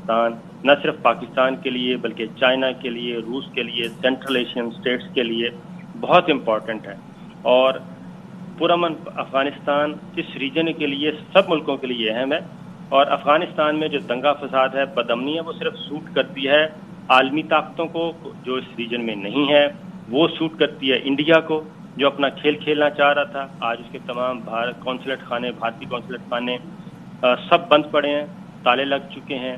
افغانستان نہ صرف پاکستان کے لیے بلکہ چائنا کے لیے، روس کے لیے، سینٹرل ایشین اسٹیٹس کے لیے بہت امپورٹنٹ ہے. اور پرامن افغانستان اس ریجن کے لیے سب ملکوں کے لیے اہم ہے. اور افغانستان میں جو دنگا فساد ہے، بدامنی ہے، وہ صرف سوٹ کرتی ہے عالمی طاقتوں کو جو اس ریجن میں نہیں ہے، وہ سوٹ کرتی ہے انڈیا کو جو اپنا کھیل کھیلنا چاہ رہا تھا. آج اس کے تمام قونصلیٹ خانے، بھارتی قونصلیٹ خانے سب بند پڑے ہیں، تالے لگ چکے ہیں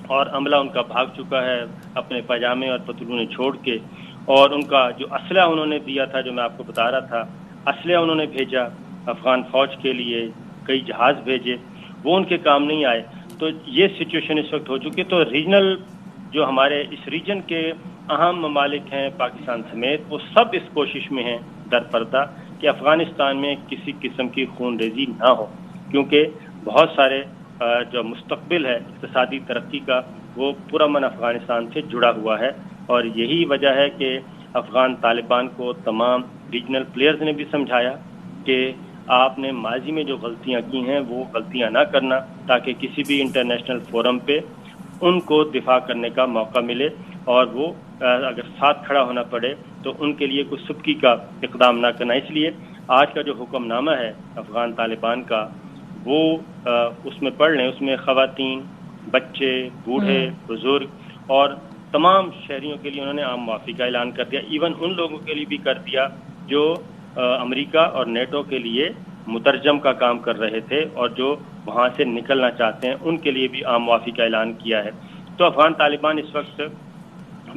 اور عملہ ان کا بھاگ چکا ہے اپنے پاجامے اور پتلونیں چھوڑ کے. اور ان کا جو اسلحہ انہوں نے دیا تھا، جو میں آپ کو بتا رہا تھا، اسلحہ انہوں نے بھیجا افغان فوج کے لیے، کئی جہاز بھیجے، وہ ان کے کام نہیں آئے. تو یہ سچویشن اس وقت ہو چکی. تو ریجنل جو ہمارے اس ریجن کے اہم ممالک ہیں پاکستان سمیت، وہ سب اس کوشش میں ہیں در پردہ کہ افغانستان میں کسی قسم کی خون ریزی نہ ہو، کیونکہ بہت سارے جو مستقبل ہے اقتصادی ترقی کا وہ پرامن افغانستان سے جڑا ہوا ہے. اور یہی وجہ ہے کہ افغان طالبان کو تمام ریجنل پلیئرز نے بھی سمجھایا کہ آپ نے ماضی میں جو غلطیاں کی ہیں وہ غلطیاں نہ کرنا، تاکہ کسی بھی انٹرنیشنل فورم پہ ان کو دفاع کرنے کا موقع ملے اور وہ اگر ساتھ کھڑا ہونا پڑے تو ان کے لیے کوئی سبکی کا اقدام نہ کرنا. اس لیے آج کا جو حکم نامہ ہے افغان طالبان کا، وہ اس میں پڑھ لیں، اس میں خواتین، بچے، بوڑھے، بزرگ اور تمام شہریوں کے لیے انہوں نے عام معافی کا اعلان کر دیا. ایون ان لوگوں کے لیے بھی کر دیا جو امریکہ اور نیٹو کے لیے مترجم کا کام کر رہے تھے اور جو وہاں سے نکلنا چاہتے ہیں، ان کے لیے بھی عام معافی کا اعلان کیا ہے. تو افغان طالبان اس وقت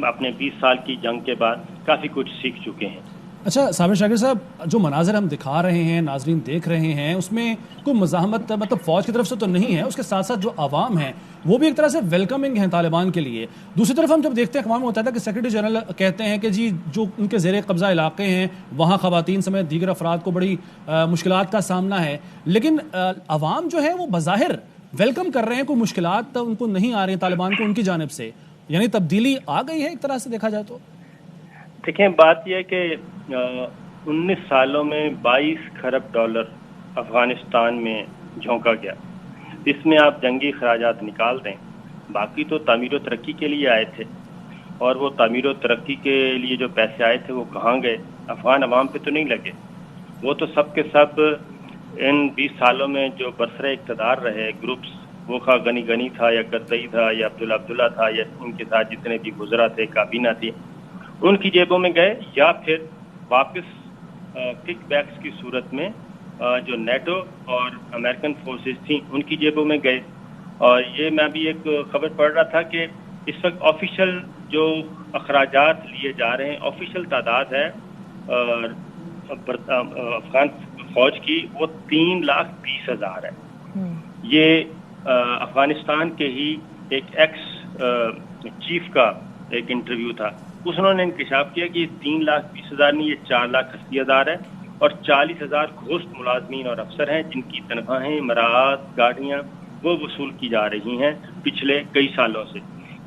اپنے 20 سال کی جنگ کے بعد کافی کچھ سیکھ چکے ہیں. اچھا صابر شاکر صاحب، جو مناظر ہم دکھا رہے ہیں، ناظرین دیکھ رہے ہیں، اس میں کوئی مزاحمت مطلب فوج کی طرف سے تو نہیں ہے، اس کے ساتھ ساتھ جو عوام ہیں وہ بھی ایک طرح سے ویلکمنگ ہیں طالبان کے لیے. دوسری طرف ہم جب دیکھتے ہیں اقوام متحدہ کے سیکرٹری جنرل کہتے ہیں کہ جی جو ان کے زیر قبضہ علاقے ہیں وہاں خواتین سمیت دیگر افراد کو بڑی مشکلات کا سامنا ہے، لیکن عوام جو ہے وہ بظاہر ویلکم کر رہے ہیں، کوئی مشکلات ان کو نہیں آ رہی ہیں طالبان کو ان کی جانب سے. یعنی تبدیلی آ گئی ہے ایک طرح سے دیکھا جائے تو. دیکھیں، بات یہ ہے کہ 19 سالوں میں 22 کھرب ڈالر افغانستان میں جھونکا گیا. اس میں آپ جنگی اخراجات نکال دیں، باقی تو تعمیر و ترقی کے لیے آئے تھے. اور وہ تعمیر و ترقی کے لیے جو پیسے آئے تھے وہ کہاں گئے؟ افغان عوام پہ تو نہیں لگے. وہ تو سب کے سب ان 20 سالوں میں جو برسر اقتدار رہے گروپس، وہ خواہ غنی غنی تھا یا قرضئی تھا یا عبداللہ تھا یا ان کے ساتھ جتنے بھی گزرا تھے، کابینہ تھی، ان کی جیبوں میں گئے، یا پھر واپس کک بیکس کی صورت میں جو نیٹو اور امریکن فورسز تھیں ان کی جیبوں میں گئے. اور یہ میں بھی ایک خبر پڑھ رہا تھا کہ اس وقت آفیشل جو اخراجات لیے جا رہے ہیں، آفیشل تعداد ہے افغان فوج کی، وہ 3,20,000 ہے. یہ افغانستان کے ہی ایک ایکس چیف کا ایک انٹرویو تھا، اس انہوں نے انکشاف کیا کہ یہ 3,20,000 نہیں، یہ 4,80,000 ہے. اور 40,000 گھوست ملازمین اور افسر ہیں جن کی تنخواہیں، مراعات، گاڑیاں وہ وصول کی جا رہی ہیں پچھلے کئی سالوں سے.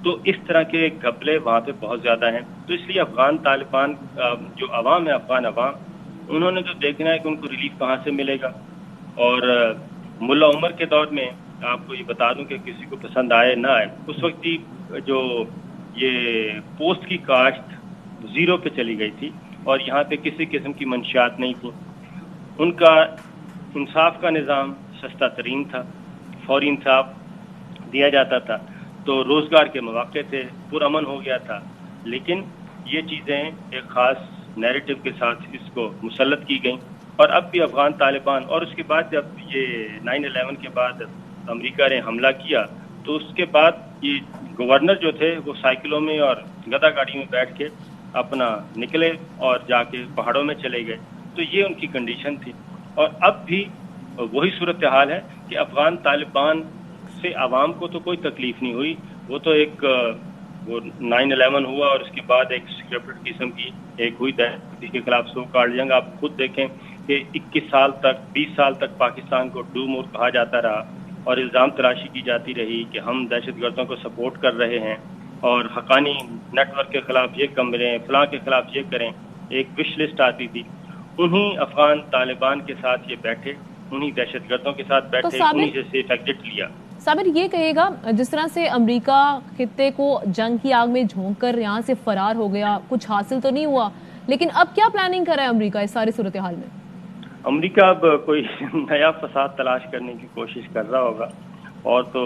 تو اس طرح کے گھپلے وہاں پہ بہت زیادہ ہیں. تو اس لیے افغان طالبان جو عوام ہے، افغان عوام، انہوں نے تو دیکھنا ہے کہ ان کو ریلیف کہاں سے ملے گا. اور ملا عمر کے دور میں آپ کو یہ بتا دوں کہ کسی کو پسند آئے نہ آئے، اس وقت کی جو یہ پوسٹ کی کاشت 0 پہ چلی گئی تھی اور یہاں پہ کسی قسم کی منشیات نہیں تھی. ان کا انصاف کا نظام سستا ترین تھا، فوری انصاف دیا جاتا تھا، تو روزگار کے مواقع تھے، پرامن ہو گیا تھا. لیکن یہ چیزیں ایک خاص نیریٹو کے ساتھ اس کو مسلط کی گئیں. اور اب بھی افغان طالبان، اور اس کے بعد جب یہ 9/11 کے بعد امریکہ نے حملہ کیا تو اس کے بعد یہ گورنر جو تھے وہ سائیکلوں میں اور گدا گاڑی میں بیٹھ کے اپنا نکلے اور جا کے پہاڑوں میں چلے گئے. تو یہ ان کی کنڈیشن تھی. اور اب بھی وہی صورتحال ہے کہ افغان طالبان سے عوام کو تو کوئی تکلیف نہیں ہوئی. وہ تو ایک وہ 9/11 ہوا اور اس کے بعد ایک اسکرپٹڈ قسم کی ایک ہوئی دہشت کے خلاف سو کال جنگ. آپ خود دیکھیں کہ 21 سال تک 20 سال تک پاکستان کو ڈو مور کہا جاتا رہا اور الزام تراشی کی جاتی رہی کہ ہم دہشت گردوں کو سپورٹ کر رہے ہیں اور حقانی نیٹ ورک کے خلاف یہ کم کریں، فلاں کے خلاف یہ کریں. ایک وش لسٹ آتی تھی. انہیں افغان طالبان کے ساتھ یہ بیٹھے، انہیں دہشت گردوں کے ساتھ بیٹھے، انہیں سے سیف ایگزٹ لیا. साबिर ये कहेगा, जिस तरह से अमेरिका खित्ते को जंग की आग में झोंक कर यहाँ से फरार हो गया, कुछ हासिल तो नहीं हुआ, लेकिन अब क्या प्लानिंग कर रहा है अमेरिका इस सारी सूरत हाल में? अमेरिका अब कोई नया फसाद तलाश करने की कोशिश कर रहा होगा, और तो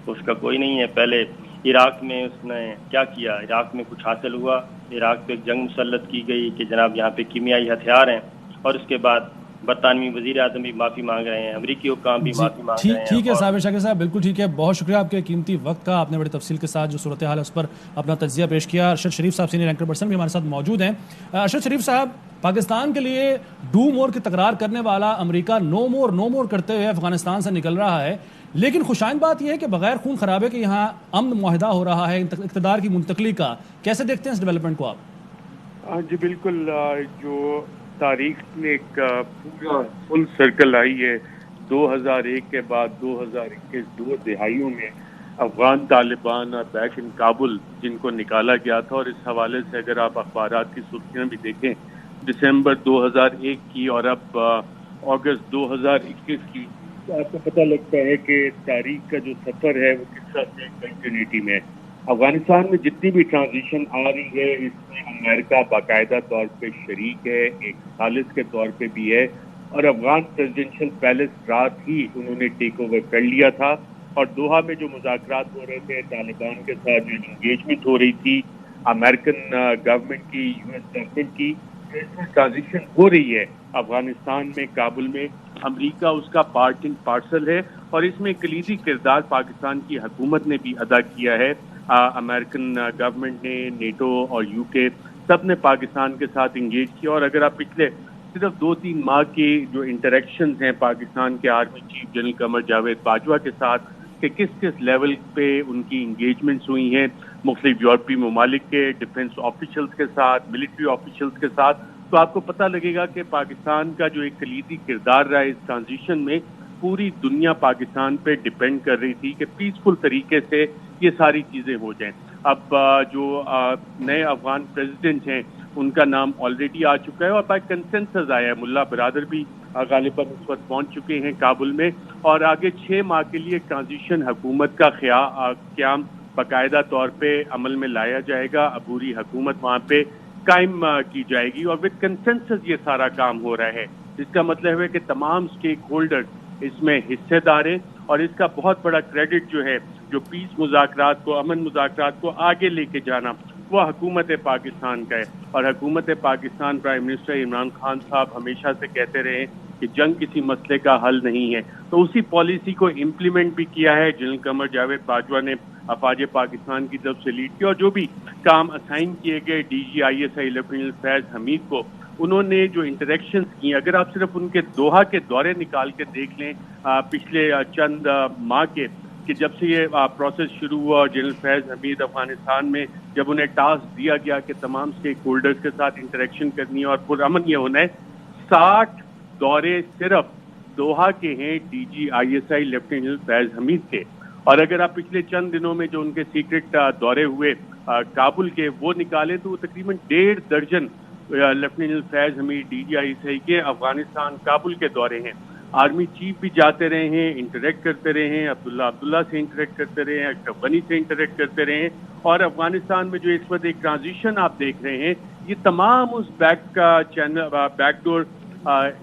उसका कोई नहीं है। पहले इराक में उसने क्या किया, इराक में कुछ हासिल हुआ, इराक पे एक जंग मुसल्लत की गई कि जनाब यहाँ पे कीमियाई हथियार हैं, और उसके बाद बरतानवी वजीर आज़म भी माफ़ी मांग रहे हैं, अमरीकी हुक्काम भी माफ़ी मांग रहे हैं। ठीक है साबिर शाकिर साहब, बिल्कुल ठीक है, बहुत शुक्रिया आपके कीमती वक्त का। आपने बड़ी तफसील के साथ जो सूरत हाल है उस पर अपना तज्जिया पेश किया। अरशद शरीफ साहब सीनियर एंकर पर्सन भी हमारे साथ मौजूद हैं। अरशद शरीफ साहब, पाकिस्तान के लिए डू मोर की तकरार करने वाला अमेरिका नो मोर करते हुए अफगानिस्तान से निकल रहा है, लेकिन खुशाइन बात यह है कि बगैर खून खराबे के यहाँ अमन मुआहदा हो रहा है इक़्तिदार की मुंतकली का। कैसे देखते हैं इस डेवलपमेंट को आप? जी बिल्कुल, जो तारीख में एक पूरा फुल सर्कल आई है 2001 के बाद 2021, 2 दिहाइयों में अफगान तालिबान बैक इन काबुल जिनको निकाला गया था। और इस हवाले से अगर आप अखबारात की सुर्खियां भी देखें, दिसंबर 2001 की और अब अगस्त 2021 की, तो आपको पता लगता है कि तारीख का जो सफर है वो किस तरह से कंटिन्यूटी में है। अफगानिस्तान में जितनी भी ट्रांजिशन आ रही है इसमें अमेरिका बाकायदा तौर पे शरीक है, एक सालिस के तौर पे भी है। और अफगान प्रेसिडेंशियल पैलेस रात ही उन्होंने टेक ओवर कर लिया था, और दोहा में जो मुज़ाकरात हो रहे थे तालिबान के साथ, जो इंगेजमेंट हो रही थी अमेरिकन गवर्नमेंट की, यूएस गवर्नमेंट की, इसमें ट्रांजिशन हो रही है अफगानिस्तान में, काबुल में। अमेरिका उसका पार्ट एंड पार्सल है, और इसमें कलीदी किरदार पाकिस्तान की हुकूमत ने भी अदा किया है। अमेरिकन गवर्नमेंट ने, नेटो और यूके सब ने पाकिस्तान के साथ इंगेज किया। और अगर आप पिछले सिर्फ 2-3 माह के जो इंटरेक्शंस हैं पाकिस्तान के army chief general Qamar Javed Bajwa के साथ, कि किस किस लेवल पे उनकी इंगेजमेंट्स हुई हैं मुख्तलिफ यूरोपीय ममालिक के डिफेंस ऑफिशियल्स के साथ, मिलिट्री ऑफिशियल्स के साथ, तो आपको पता लगेगा कि पाकिस्तान का जो एक कलीदी किरदार रहा है इस ट्रांजिशन में, पूरी दुनिया पाकिस्तान पे डिपेंड कर रही थी कि पीसफुल तरीके से ये सारी चीज़ें हो जाएं। अब जो नए अफगान प्रेसिडेंट हैं उनका नाम ऑलरेडी आ चुका है, और बाय कंसेंसस आया है। मुल्ला बरादर भी गालिबन उस वक्त पहुंच चुके हैं काबुल में, और आगे 6 माह के लिए ट्रांजिशन हुकूमत का क़याम बाकायदा तौर पे अमल में लाया जाएगा। अबूरी हुकूमत वहाँ पे कायम की जाएगी, और विद कंसेंसस ये सारा काम हो रहा है। इसका मतलब है कि तमाम स्टेक होल्डर्स इसमें हिस्सेदार हैं, और इसका बहुत बड़ा क्रेडिट जो है, जो पीस मुज़ाकरात को, अमन मुज़ाकरात को आगे लेके जाना, वो हुकूमत पाकिस्तान का है। और हुकूमत पाकिस्तान, प्राइम मिनिस्टर इमरान खान साहब हमेशा से कहते रहे कि जंग किसी मसले का हल नहीं है, तो उसी पॉलिसी को इम्प्लीमेंट भी किया है। जनरल कमर जावेद बाजवा ने अफवाज पाकिस्तान की तरफ से लीड किया, और जो भी काम असाइन किए गए DGISI लेफ्टिनेंट फैज हमीद को, उन्होंने जो इंटरेक्शंस की, अगर आप सिर्फ उनके दोहा के दौरे निकाल के देख लें पिछले चंद माह के, कि जब से ये प्रोसेस शुरू हुआ और जनरल फैज हमीद अफगानिस्तान में जब उन्हें टास्क दिया गया कि तमाम स्टेक होल्डर्स के साथ इंटरेक्शन करनी है और पुरअमन ये होना है, 60 दौरे सिर्फ दोहा के हैं DGISI लेफ्टिनेंट फैज हमीद के। और अगर आप पिछले चंद दिनों में जो उनके सीक्रेट दौरे हुए काबुल के वो निकाले, तो वो तकरीबन 1.5 दर्जन लेफ्टिनेंट फैज हमीद DGISI के अफगानिस्तान काबुल के दौरे हैं। आर्मी चीफ भी जाते रहे हैं, इंटरेक्ट करते रहे हैं, अब्दुल्ला से इंटरेक्ट करते रहे हैं, अशरफ गनी से इंटरेक्ट करते रहे हैं। और अफगानिस्तान में जो इस वक्त एक ट्रांजिशन आप देख रहे हैं, ये तमाम उस बैकडोर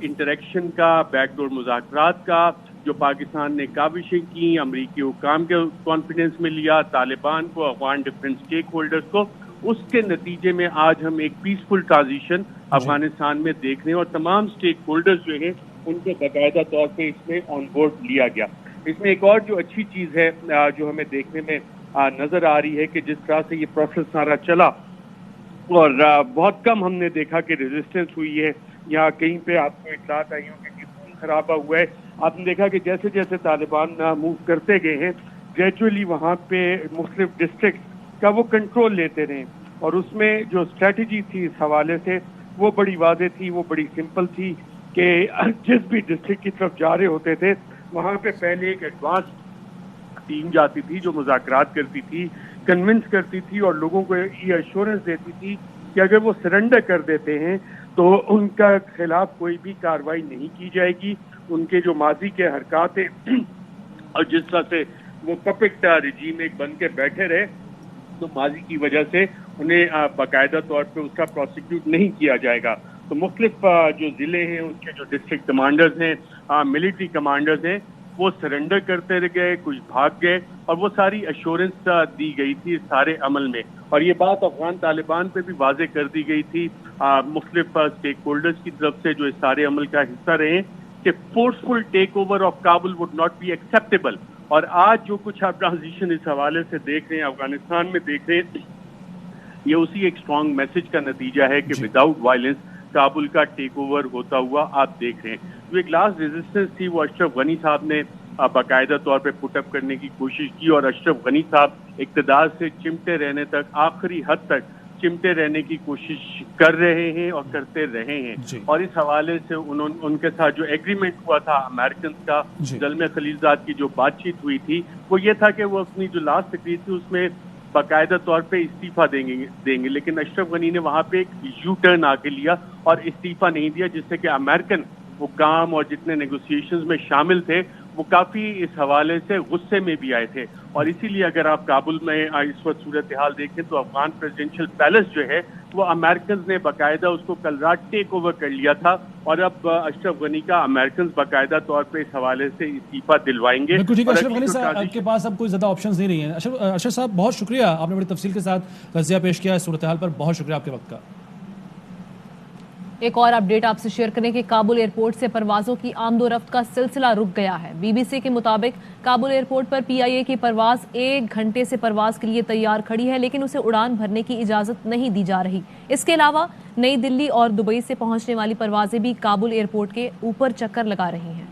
इंटरेक्शन का, बैकडोर मुज़ाकरात का, जो पाकिस्तान ने काविशें की, अमरीकी हुक्काम के कॉन्फिडेंस में लिया, तालिबान को, अफगान डिफरेंट स्टेक होल्डर्स को, उसके नतीजे में आज हम एक पीसफुल ट्रांजिशन अफगानिस्तान में देख रहे हैं। और तमाम स्टेक होल्डर्स जो हैं उनको बाकायदा तौर पे इसमें ऑन बोर्ड लिया गया। इसमें एक और जो अच्छी चीज़ है जो हमें देखने में नज़र आ रही है, कि जिस तरह से ये प्रोसेस सारा चला, और बहुत कम हमने देखा कि रेजिस्टेंस हुई है, या कहीं पे आपको इत्तलात आई हो कि खून खराबा हुआ है। आपने देखा कि जैसे जैसे तालिबान मूव करते गए हैं, ग्रेजुअली वहाँ पे मुख्तलिफ डिस्ट्रिक्ट का वो कंट्रोल लेते रहे, और उसमें जो स्ट्रेटजी थी इस हवाले से वो बड़ी वाज़ेह थी, वो बड़ी सिंपल थी, कि जिस भी डिस्ट्रिक्ट की तरफ जा रहे होते थे वहाँ पे पहले एक एडवांस टीम जाती थी जो मुज़ाकरात करती थी, कन्विंस करती थी, और लोगों को ये एश्योरेंस देती थी कि अगर वो सरेंडर कर देते हैं तो उनका खिलाफ कोई भी कार्रवाई नहीं की जाएगी। उनके जो माजी के हरकत हैं और जिस तरह से وہ पपेट रिजीम एक बन के बैठे रहे, तो माजी की वजह से उन्हें बाकायदा तौर पे उसका प्रोसिक्यूट नहीं किया जाएगा। तो मुख्तलिफ जो ज़िले हैं उनके जो डिस्ट्रिक्ट कमांडर्स हैं, मिलिट्री कमांडर्स हैं, वो सरेंडर करते रह गए, कुछ भाग गए, और वो सारी अश्योरेंस दी गई थी इस सारे अमल में। और ये बात अफगान तालिबान पे भी वाजे कर दी गई थी मुख्तलिफ स्टेक होल्डर्स की तरफ से जो इस सारे अमल का हिस्सा रहे कि forceful take over of Kabul would not be acceptable. और आज जो कुछ आप ट्रांजिशन इस हवाले से देख रहे हैं, अफगानिस्तान में देख रहे हैं, ये उसी एक स्ट्रॉन्ग मैसेज का नतीजा है कि विदाउट वायलेंस काबुल का टेक ओवर होता हुआ आप देख रहे हैं। जो एक लास्ट रेजिस्टेंस थी वो अशरफ गनी साहब ने बाकायदा तौर पे पुटअप करने की कोशिश की, और अशरफ गनी साहब इक़्तिदार से चिमटे रहने तक, आखिरी हद तक चिमटे रहने की कोशिश कर रहे हैं और करते रहे हैं। और इस हवाले से उनके साथ जो एग्रीमेंट हुआ था अमेरिकन का, ज़ल्मे खलीलजाद की जो बातचीत हुई थी, वो ये था कि वो अपनी जो लास्ट तकरीर थी उसमें बाकायदा तौर पे इस्तीफा देंगे, लेकिन अशरफ गनी ने वहाँ पे एक यू टर्न आके लिया और इस्तीफा नहीं दिया, जिससे कि अमेरिकन हुक्काम और जितने नेगोशिएशंस में शामिल थे वो काफ़ी इस हवाले से गुस्से में भी आए थे। और इसीलिए अगर आप काबुल में इस वक्त सूरत हाल देखें तो अफगान प्रेसिडेंशियल पैलेस जो है वो अमेरिकन ने बाकायदा उसको कल रात टेक ओवर कर लिया था, और अब अशरफ गनी का अमेरिकन बाकायदा तौर पे इस हवाले से इस्तीफा दिलवाएंगे। अशरफ गनी साहब आपके पास अब कोई ज़्यादा ऑप्शंस नहीं रही हैं। अशरफ साहब बहुत शुक्रिया, आपने बड़ी तफसील के साथ तज़किया पेश किया सूरत हाल पर, बहुत शुक्रिया आपके वक्त का। एक और अपडेट आपसे शेयर करें कि काबुल एयरपोर्ट से परवाजों की आमदोरफ्त का सिलसिला रुक गया है। बीबीसी के मुताबिक काबुल एयरपोर्ट पर पीआईए की परवाज 1 घंटे से परवाज के लिए तैयार खड़ी है, लेकिन उसे उड़ान भरने की इजाजत नहीं दी जा रही। इसके अलावा नई दिल्ली और दुबई से पहुंचने वाली परवाजें भी काबुल एयरपोर्ट के ऊपर चक्कर लगा रही हैं।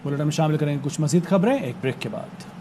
बुलेटिन में शामिल करेंगे कुछ मज़ीद खबरें एक ब्रेक के बाद।